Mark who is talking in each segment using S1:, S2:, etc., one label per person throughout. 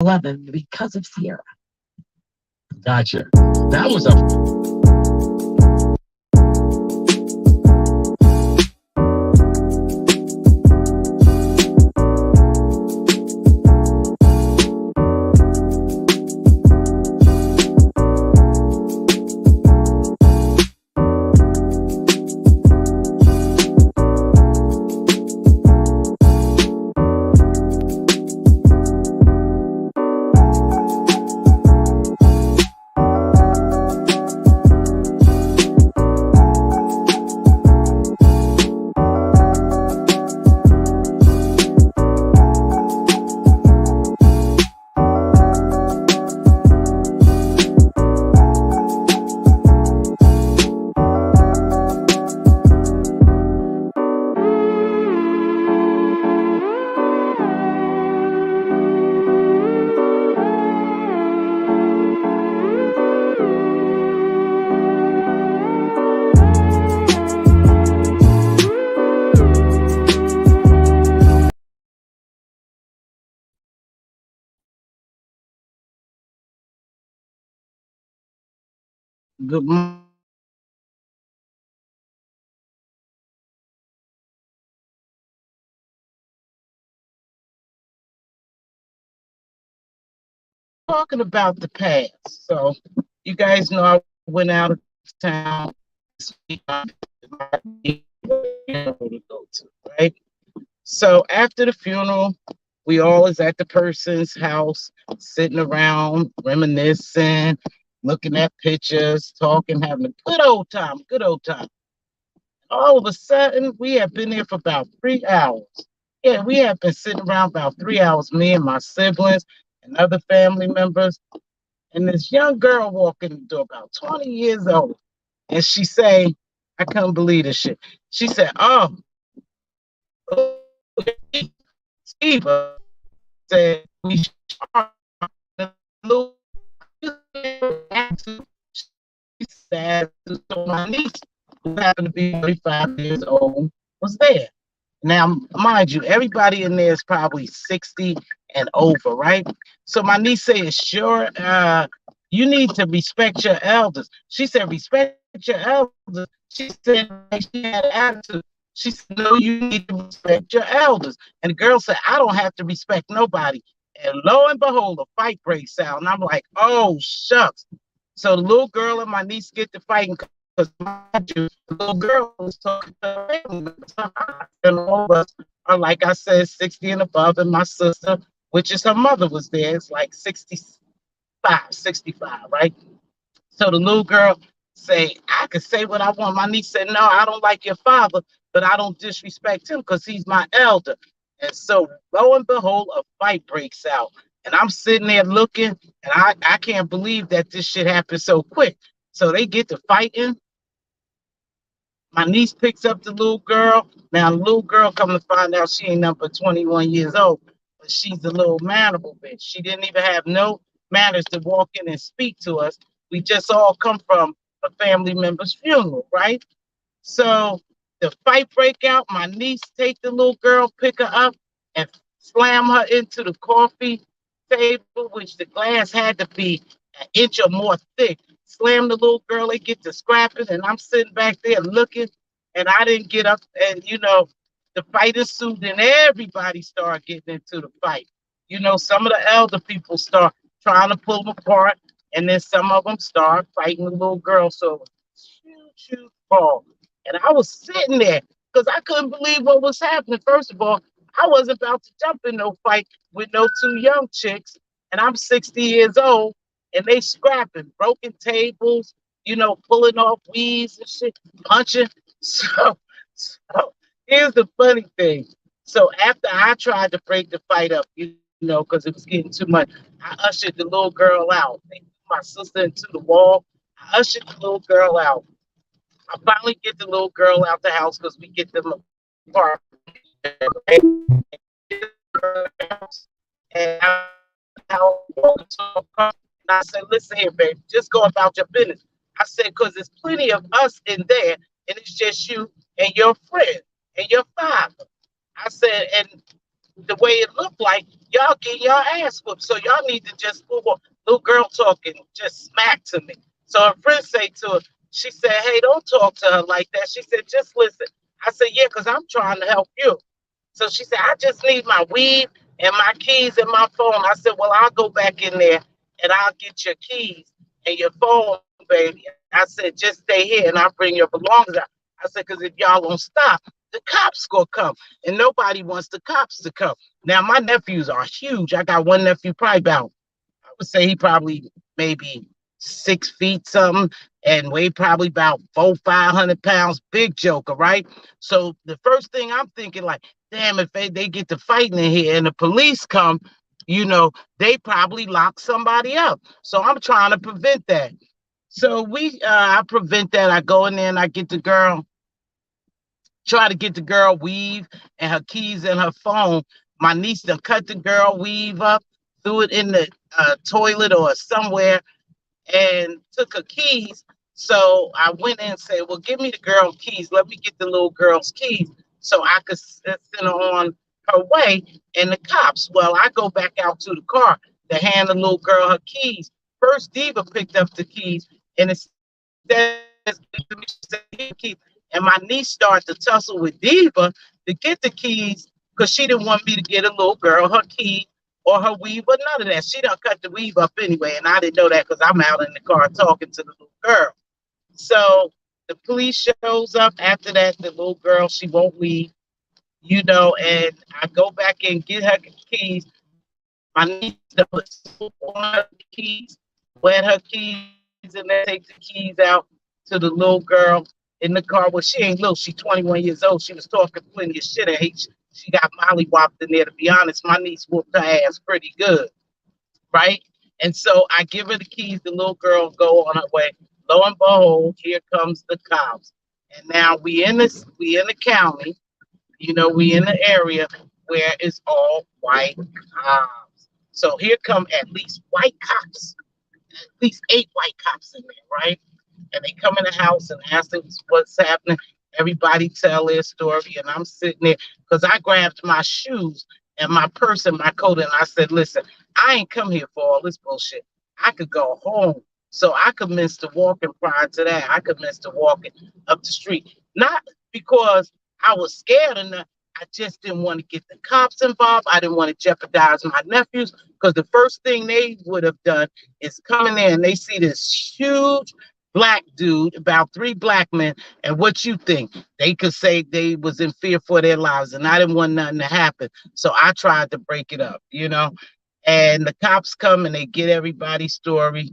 S1: 11 because of Sierra.
S2: Gotcha. That was a
S3: Good morning. Talking about the past. So you guys know I went out of town this week. To go to, right? So after the funeral, we all is at the person's house, sitting around, reminiscing, looking at pictures, talking, having a good old time, good old time. All of a sudden, we have been there for about 3 hours. Yeah, we have been sitting around about 3 hours, me and my siblings and other family members. And this young girl walking the door, about 20 years old. And she say, I couldn't believe this shit. She said, oh, Steve said, we are little sad. So my niece, who happened to be 35 years old, was there. Now, mind you, everybody in there is probably 60 and over, right? So my niece said, sure, you need to respect your elders. She said, respect your elders. She said, she had an attitude. She said, no, you need to respect your elders. And the girl said, I don't have to respect nobody. And lo and behold, a fight breaks out. And I'm like, oh, shucks. So the little girl and my niece get to fighting because the little girl was talking to her family members. And all of us are, like I said, 60 and above. And my sister, which is her mother, was there. It's like 65, right? So the little girl say, I could say what I want. My niece said, no, I don't like your father, but I don't disrespect him because he's my elder. And so lo and behold, a fight breaks out. And I'm sitting there looking, and I can't believe that this shit happened so quick. So they get to fighting. My niece picks up the little girl. Now the little girl come to find out she ain't number 21 years old, but she's a little mannerable bitch. She didn't even have no manners to walk in and speak to us. We just all come from a family member's funeral, right? So the fight break out. My niece take the little girl, pick her up, and slam her into the coffee table, which the glass had to be an inch or more thick. Slam the little girl, they get to scrapping, and I'm sitting back there looking, and I didn't get up, and the fight ensued, and everybody started getting into the fight. Some of the elder people start trying to pull them apart, and then some of them start fighting the little girl. So it was a huge ball. And I was sitting there because I couldn't believe what was happening. First of all, I wasn't about to jump in no fight with no two young chicks, and I'm 60 years old, and they scrapping, broken tables, pulling off weeds and shit, punching. So here's the funny thing. So after I tried to break the fight up, because it was getting too much, I ushered the little girl out. They threw my sister into the wall. I ushered the little girl out. I finally get the little girl out the house because we get them apart. And I said, listen here, babe, just go about your business. I said, because there's plenty of us in there, and it's just you and your friend and your father. I said, and the way it looked like, y'all get your ass whooped. So y'all need to just move on. Little girl talking, just smack to me. So her friend say to her, she said, hey, don't talk to her like that. She said, just listen. I said, yeah, because I'm trying to help you. So she said, I just need my weed and my keys and my phone. I said, well, I'll go back in there and I'll get your keys and your phone, baby. I said, just stay here and I'll bring your belongings out. I said, because if y'all don't stop, the cops gonna come. And nobody wants the cops to come. Now, my nephews are huge. I got one nephew probably about, I would say he probably maybe 6 feet something and weigh probably about 500 pounds. Big joker, right? So the first thing I'm thinking, like, damn, if they get to fighting in here and the police come, they probably lock somebody up. So I'm trying to prevent that. So I prevent that. I go in there and I get the girl, try to get the girl weave and her keys and her phone. My niece done cut the girl weave up, threw it in the toilet or somewhere, and took her keys. So I went in and said, well, give me the girl's keys. Let me get the little girl's keys so I could send her on her way. And the cops, well, I go back out to the car to hand the little girl her keys. First, Diva picked up the keys and it says, and my niece started to tussle with Diva to get the keys because she didn't want me to get a little girl her key or her weave, but none of that. She done cut the weave up anyway, and I didn't know that because I'm out in the car talking to the little girl. So the police shows up after that. The little girl, she won't leave, and I go back and get her keys. My niece put soap on her keys, wet her keys, and then take the keys out to the little girl in the car. Well, she ain't little. She's 21 years old. She was talking plenty of shit. And she got mollywopped in there. To be honest, my niece whooped her ass pretty good, right? And so I give her the keys. The little girl go on her way. Lo and behold, here comes the cops. And now we in the county. We in the area where it's all white cops. So here come at least white cops, at least 8 white cops in there, right? And they come in the house and ask them what's happening. Everybody tell their story, and I'm sitting there because I grabbed my shoes and my purse and my coat, and I said, listen, I ain't come here for all this bullshit. I could go home. So I commenced to walking prior to that. I commenced to walking up the street. Not because I was scared or nothing. I just didn't want to get the cops involved. I didn't want to jeopardize my nephews because the first thing they would have done is come in there and they see this huge black dude, about 3 black men, and what you think? They could say they was in fear for their lives, and I didn't want nothing to happen. So I tried to break it up, and the cops come and they get everybody's story.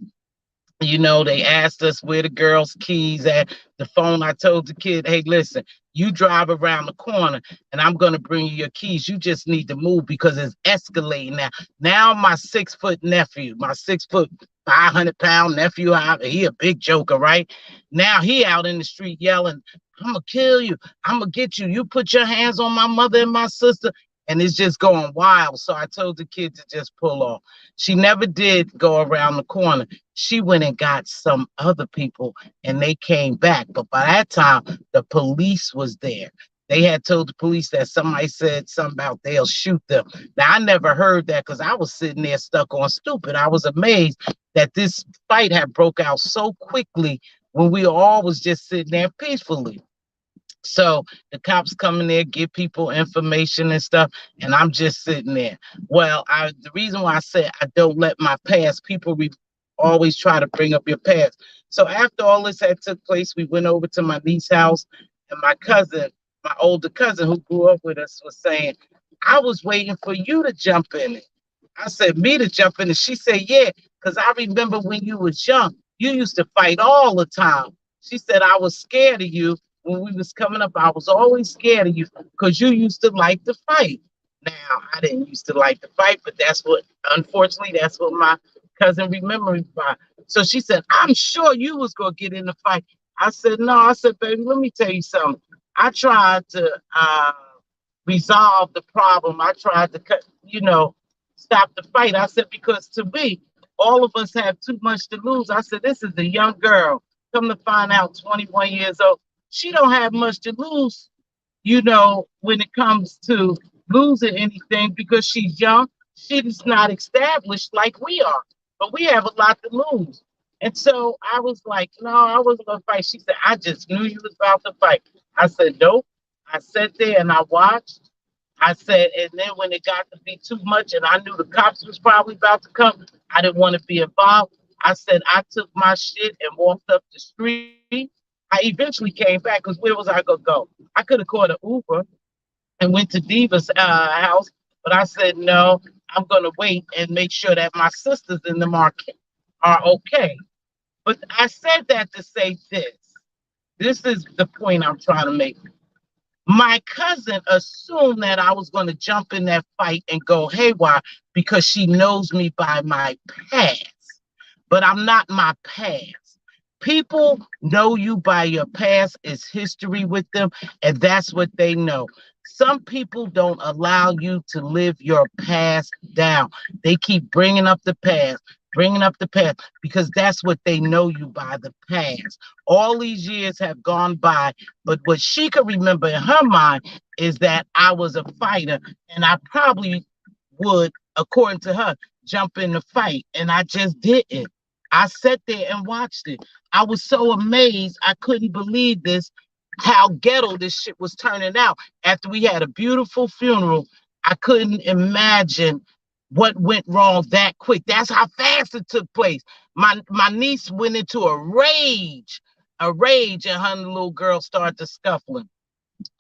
S3: They asked us where the girl's keys at. The phone, I told the kid, hey, listen, you drive around the corner and I'm going to bring you your keys. You just need to move because it's escalating now. Now my 6-foot nephew, my 6-foot, 500-pound nephew, he a big joker, right? Now he out in the street yelling, I'm going to kill you. I'm going to get you. You put your hands on my mother and my sister. And it's just going wild. So I told the kid to just pull off. She never did go around the corner. She went and got some other people and they came back. But by that time, the police was there. They had told the police that somebody said something about they'll shoot them. Now, I never heard that because I was sitting there stuck on stupid. I was amazed that this fight had broke out so quickly when we all was just sitting there peacefully. So the cops come in there, give people information and stuff, and I'm just sitting there. Well, the reason why I said I don't let my past, people always try to bring up your past. So after all this had took place, we went over to my niece's house, and my cousin, my older cousin who grew up with us, was saying, I was waiting for you to jump in it. I said, me to jump in it? She said, yeah, because I remember when you was young, you used to fight all the time. She said, I was scared of you. When we was coming up, I was always scared of you because you used to like to fight. Now, I didn't used to like to fight, but unfortunately, that's what my cousin remembered me by. So she said, I'm sure you was going to get in the fight. I said, no. I said, baby, let me tell you something. I tried to resolve the problem. I tried to stop the fight. I said, because to me, all of us have too much to lose. I said, this is a young girl. Come to find out, 21 years old. She don't have much to lose, when it comes to losing anything because she's young. She's not established like we are, but we have a lot to lose. And so I was like, no, I wasn't gonna fight. She said, I just knew you was about to fight. I said, nope. I sat there and I watched. I said, and then when it got to be too much and I knew the cops was probably about to come, I didn't want to be involved. I said, I took my shit and walked up the street. I eventually came back because where was I going to go? I could have called an Uber and went to Diva's house, but I said, no, I'm going to wait and make sure that my sisters in the market are okay. But I said that to say this. This is the point I'm trying to make. My cousin assumed that I was going to jump in that fight and go haywire because she knows me by my past. But I'm not my past. People know you by your past, is history with them, and that's what they know. Some people don't allow you to live your past down. They keep bringing up the past, because that's what they know you by, the past. All these years have gone by, but what she could remember in her mind is that I was a fighter, and I probably would, according to her, jump in the fight, and I just didn't. I sat there and watched it. I was so amazed. I couldn't believe this, how ghetto this shit was turning out. After we had a beautiful funeral, I couldn't imagine what went wrong that quick. That's how fast it took place. My niece went into a rage, and her and the little girl started to scuffling.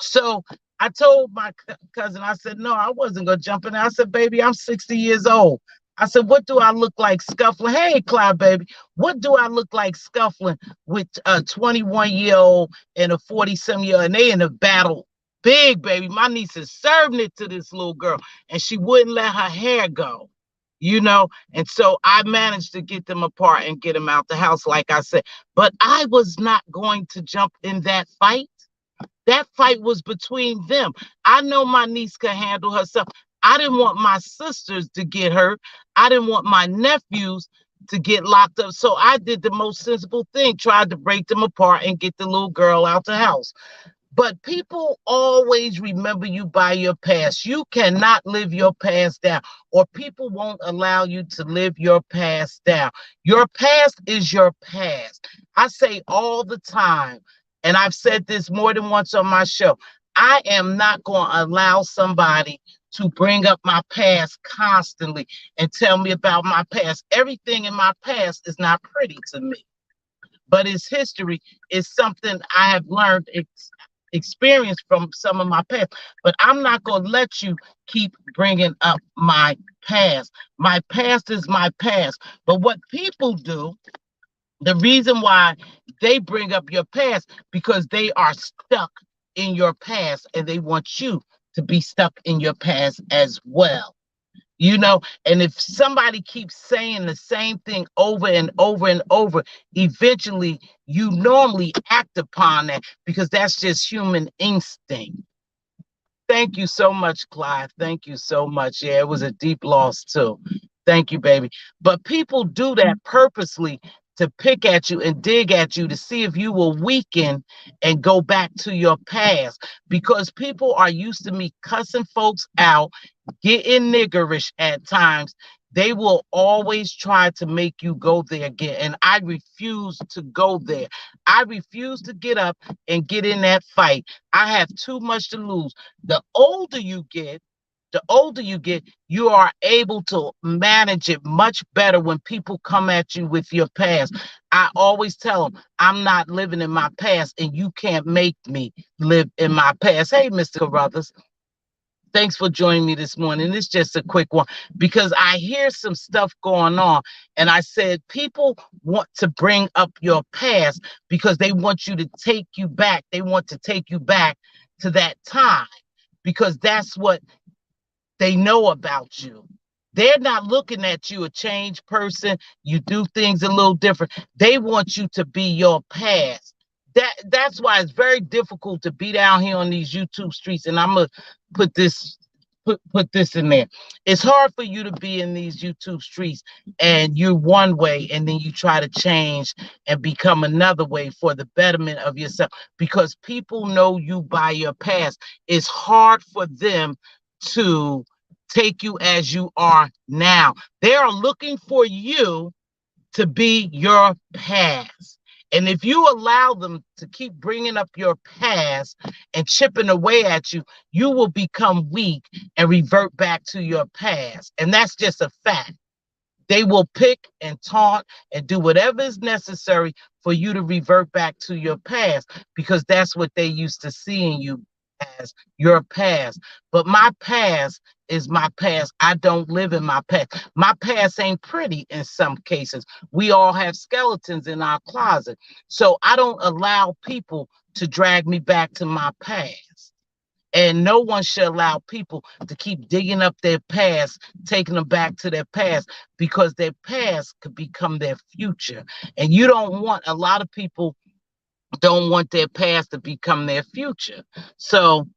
S3: So I told my cousin, I said, no, I wasn't going to jump in there. I said, baby, I'm 60 years old. I said, what do I look like scuffling? Hey, Clyde, baby, what do I look like scuffling with a 21-year-old and a 40-some-year-old? And they in a battle big, baby. My niece is serving it to this little girl, and she wouldn't let her hair go, you know? And so I managed to get them apart and get them out the house, like I said. But I was not going to jump in that fight. That fight was between them. I know my niece could handle herself. I didn't want my sisters to get hurt. I didn't want my nephews to get locked up. So I did the most sensible thing, tried to break them apart and get the little girl out the house. But people always remember you by your past. You cannot live your past down, or people won't allow you to live your past down. Your past is your past. I say all the time, and I've said this more than once on my show, I am not going to allow somebody to bring up my past constantly and tell me about my past. Everything in my past is not pretty to me, but it's history. It's something I have learned, experience from some of my past. But I'm not going to let you keep bringing up my past. My past is my past. But what people do, the reason why they bring up your past, because they are stuck in your past and they want you to be stuck in your past as well. You know, and if somebody keeps saying the same thing over and over and over, eventually you normally act upon that, because that's just human instinct. Thank you so much, Clive. Thank you so much. Yeah, it was a deep loss too. Thank you, baby. But people do that purposely to pick at you and dig at you to see if you will weaken and go back to your past, because people are used to me cussing folks out, getting niggerish at times. They will always try to make you go there again. And I refuse to go there. I refuse to get up and get in that fight. I have too much to lose. The older you get, you are able to manage it much better when people come at you with your past. I always tell them, I'm not living in my past, and you can't make me live in my past. Hey, Mr. Carruthers, thanks for joining me this morning. It's just a quick one, because I hear some stuff going on, and I said people want to bring up your past because they want you to take you back. They want to take you back to that time, because that's what they know about you. They're not looking at you a changed person. You do things a little different. They want you to be your past. That's why it's very difficult to be down here on these YouTube streets. And I'm gonna put this in there. It's hard for you to be in these YouTube streets and you're one way, and then you try to change and become another way for the betterment of yourself, because people know you by your past. It's hard for them to take you as you are now. They are looking for you to be your past. And if you allow them to keep bringing up your past and chipping away at you, you will become weak and revert back to your past. And that's just a fact. They will pick and taunt and do whatever is necessary for you to revert back to your past, because that's what they used to seeing you as, your past. But my past is my past. I don't live in my past. My past ain't pretty in some cases. We all have skeletons in our closet. So I don't allow people to drag me back to my past. And no one should allow people to keep digging up their past, taking them back to their past, because their past could become their future. And you don't want, a lot of people don't want their past to become their future. So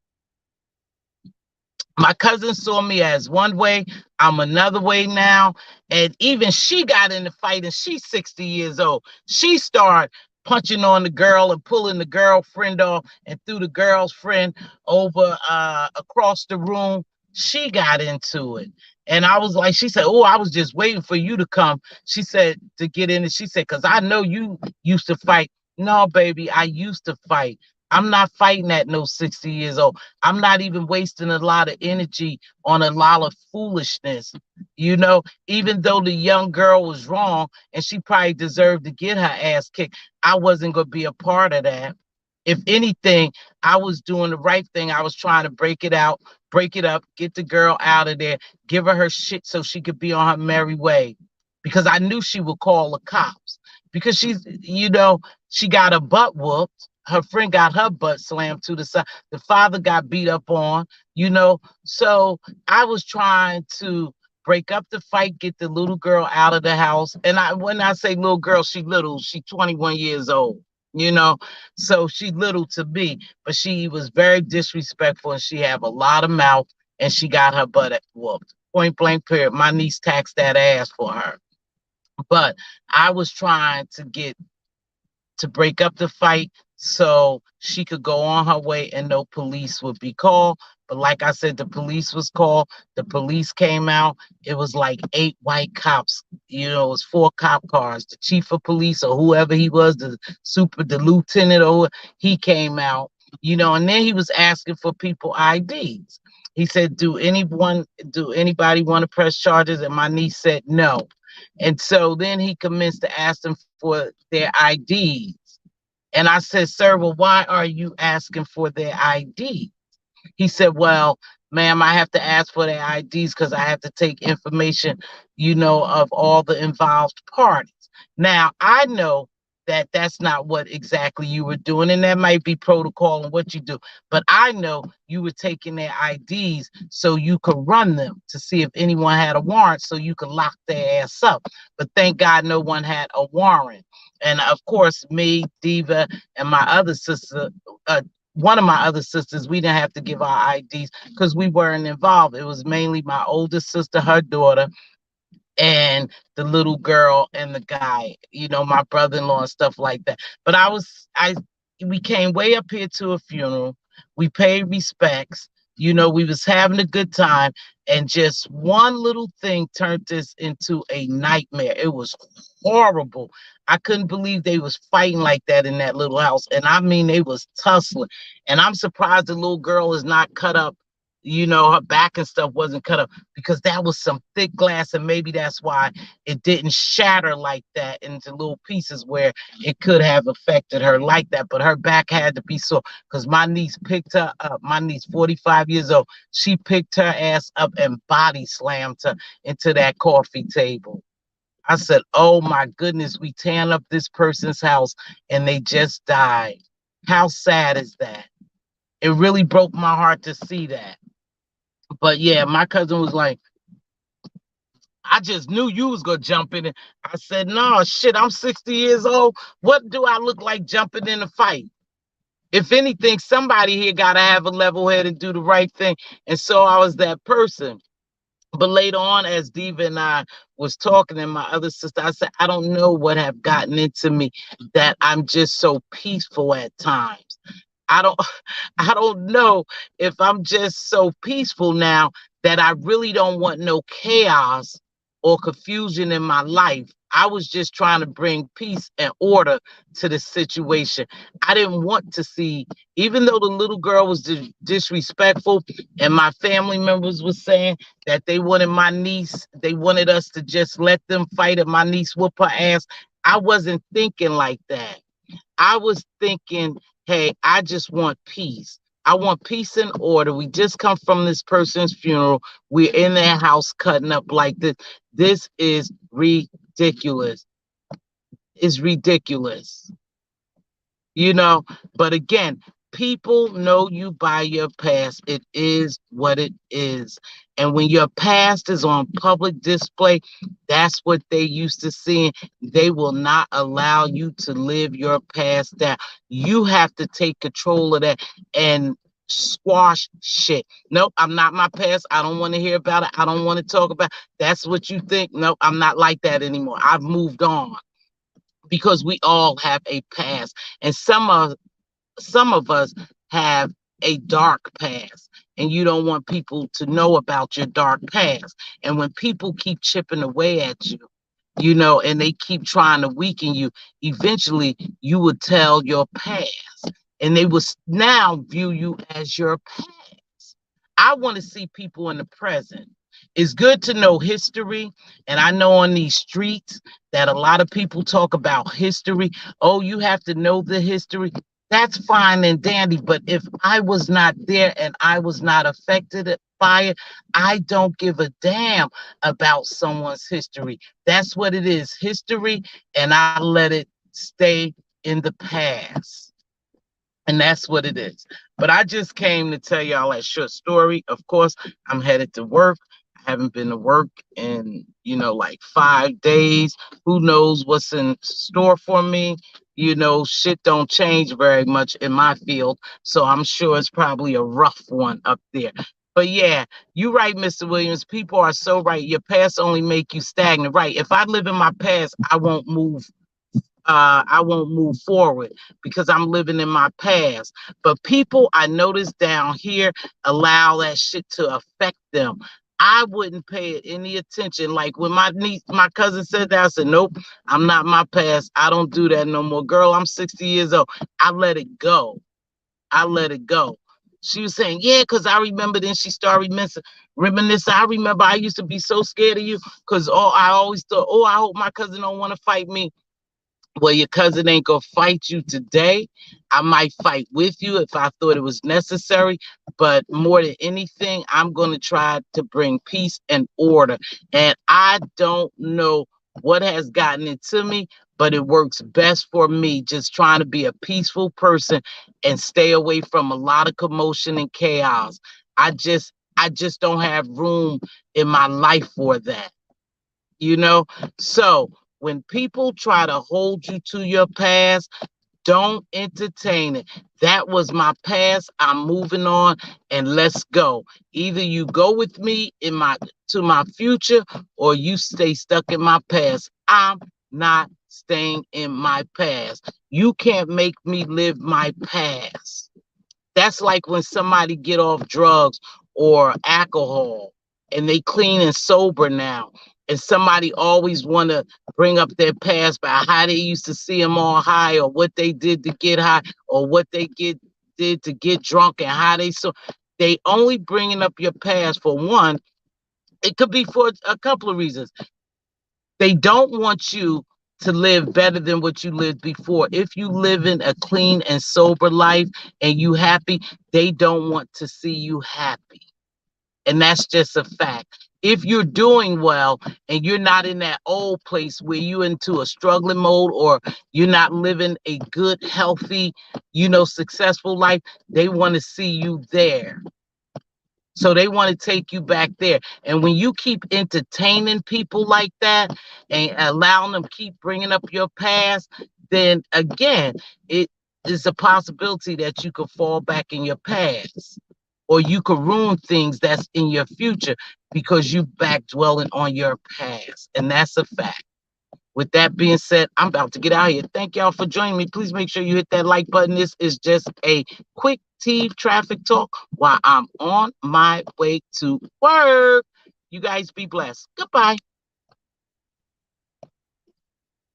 S3: my cousin saw me as one way, I'm another way now. And even she got in the fight, and she's 60 years old. She started punching on the girl and pulling the girlfriend off and threw the girlfriend over across the room. She got into it. And I was like, she said, oh, I was just waiting for you to come. She said, to get in it. She said, because I know you used to fight. No, baby, I used to fight. I'm not fighting at no 60 years old. I'm not even wasting a lot of energy on a lot of foolishness. You know, even though the young girl was wrong and she probably deserved to get her ass kicked, I wasn't going to be a part of that. If anything, I was doing the right thing. I was trying to break it out, break it up, get the girl out of there, give her shit so she could be on her merry way, because I knew she would call the cops, because she's, you know, she got her butt whooped. Her friend got her butt slammed to the side. The father got beat up on, you know. So I was trying to break up the fight, get the little girl out of the house. And when I say little girl, she little, she 21 years old, you know. So she little to me, but she was very disrespectful, and she have a lot of mouth, and she got her butt whooped. Point blank period. My niece taxed that ass for her. But I was trying to break up the fight so she could go on her way and no police would be called. But like I said, the police was called. The police came out. It was like 8 white cops. You know, it was 4 cop cars. The chief of police or whoever he was, the lieutenant, or he came out. You know, and then he was asking for people IDs. He said, do anybody want to press charges? And my niece said no. And so then he commenced to ask them for their IDs. And I said, sir, well, why are you asking for their ID? He said, well, ma'am, I have to ask for their IDs because I have to take information, you know, of all the involved parties. Now, I know that that's not what exactly you were doing, and that might be protocol and what you do. But I know you were taking their IDs so you could run them to see if anyone had a warrant so you could lock their ass up. But thank God no one had a warrant. And of course, me, Diva, and my other sister, one of my other sisters, we didn't have to give our IDs because we weren't involved. It was mainly my older sister, her daughter, and the little girl and the guy, you know, my brother-in-law and stuff like that. But we came way up here to a funeral. We paid respects. You know, we was having a good time, and just one little thing turned this into a nightmare. It was horrible. I couldn't believe they was fighting like that in that little house. And I mean, they was tussling. And I'm surprised the little girl is not cut up. You know, her back and stuff wasn't cut up, because that was some thick glass, and maybe that's why it didn't shatter like that into little pieces where it could have affected her like that. But her back had to be sore, because my niece picked her up. My niece, 45 years old, she picked her ass up and body slammed her into that coffee table. I said, oh my goodness, we tearing up this person's house and they just died. How sad is that? It really broke my heart to see that. But yeah, my cousin was like, I just knew you was gonna jump in it. I said, no, shit, I'm 60 years old. What do I look like jumping in a fight? If anything, somebody here gotta have a level head and do the right thing. And so I was that person. But later on, as Diva and I was talking, and my other sister, I said, I don't know what have gotten into me that I'm just so peaceful at times. I don't I don't know if I'm just so peaceful now that I really don't want no chaos or confusion in my life. I was just trying to bring peace and order to the situation. I didn't want to see, even though the little girl was disrespectful and my family members were saying that they wanted my niece, they wanted us to just let them fight and my niece whoop her ass. I wasn't thinking like that. I was thinking, hey, I just want peace. I want peace and order. We just come from this person's funeral. We're in their house cutting up like this. This is ridiculous. It's ridiculous. You know, but again, people know you by your past. It is what it is. And when your past is on public display, that's what they used to see. They will not allow you to live your past down. You have to take control of that and squash shit. Nope, I'm not my past. I don't want to hear about it. I don't want to talk about it. That's what you think. Nope, I'm not like that anymore. I've moved on, because we all have a past, and some of us have a dark past, and you don't want people to know about your dark past. And when people keep chipping away at you, you know, and they keep trying to weaken you, eventually you would tell your past, and they will now view you as your past. I want to see people in the present. It's good to know history. And I know on these streets that a lot of people talk about history. Oh, you have to know the history. That's fine and dandy. But if I was not there and I was not affected by it, I don't give a damn about someone's history. That's what it is, history, and I let it stay in the past. And that's what it is. But I just came to tell y'all that short story. Of course, I'm headed to work. I haven't been to work in, you know, like 5 days. Who knows what's in store for me? You know, shit don't change very much in my field. So I'm sure it's probably a rough one up there. But yeah, you're right, Mr. Williams. People are so right. Your past only make you stagnant. Right. If I live in my past, I won't move forward because I'm living in my past. But people I notice down here allow that shit to affect them. I wouldn't pay it any attention. Like when my cousin said that, I said, nope, I'm not my past. I don't do that no more. Girl, I'm 60 years old. I let it go. I let it go. She was saying, yeah, because I remember. Then she started reminiscing. I remember I used to be so scared of you because I always thought, oh, I hope my cousin don't want to fight me. Well, your cousin ain't gonna fight you today. I might fight with you if I thought it was necessary, but more than anything, I'm gonna try to bring peace and order. And I don't know what has gotten into me, but it works best for me just trying to be a peaceful person and stay away from a lot of commotion and chaos. I just don't have room in my life for that, you know? So when people try to hold you to your past, don't entertain it. That was my past. I'm moving on and let's go. Either you go with me to my future or you stay stuck in my past. I'm not staying in my past. You can't make me live my past. That's like when somebody get off drugs or alcohol and they clean and sober now. And somebody always want to bring up their past about how they used to see them all high or what they did to get high or what did to get drunk and how they only bringing up your past for one. It could be for a couple of reasons. They don't want you to live better than what you lived before. If you live in a clean and sober life and you happy, they don't want to see you happy. And that's just a fact. If you're doing well and you're not in that old place where you're into a struggling mode or you're not living a good, healthy, successful life, they want to see you there. So they want to take you back there. And when you keep entertaining people like that and allowing them keep bringing up your past, then again, it is a possibility that you could fall back in your past or you could ruin things that's in your future because you back dwelling on your past. And that's a fact. With that being said, I'm about to get out of here. Thank y'all for joining me. Please make sure you hit that like button. This is just a quick Teav traffic talk while I'm on my way to work. You guys be blessed. Goodbye.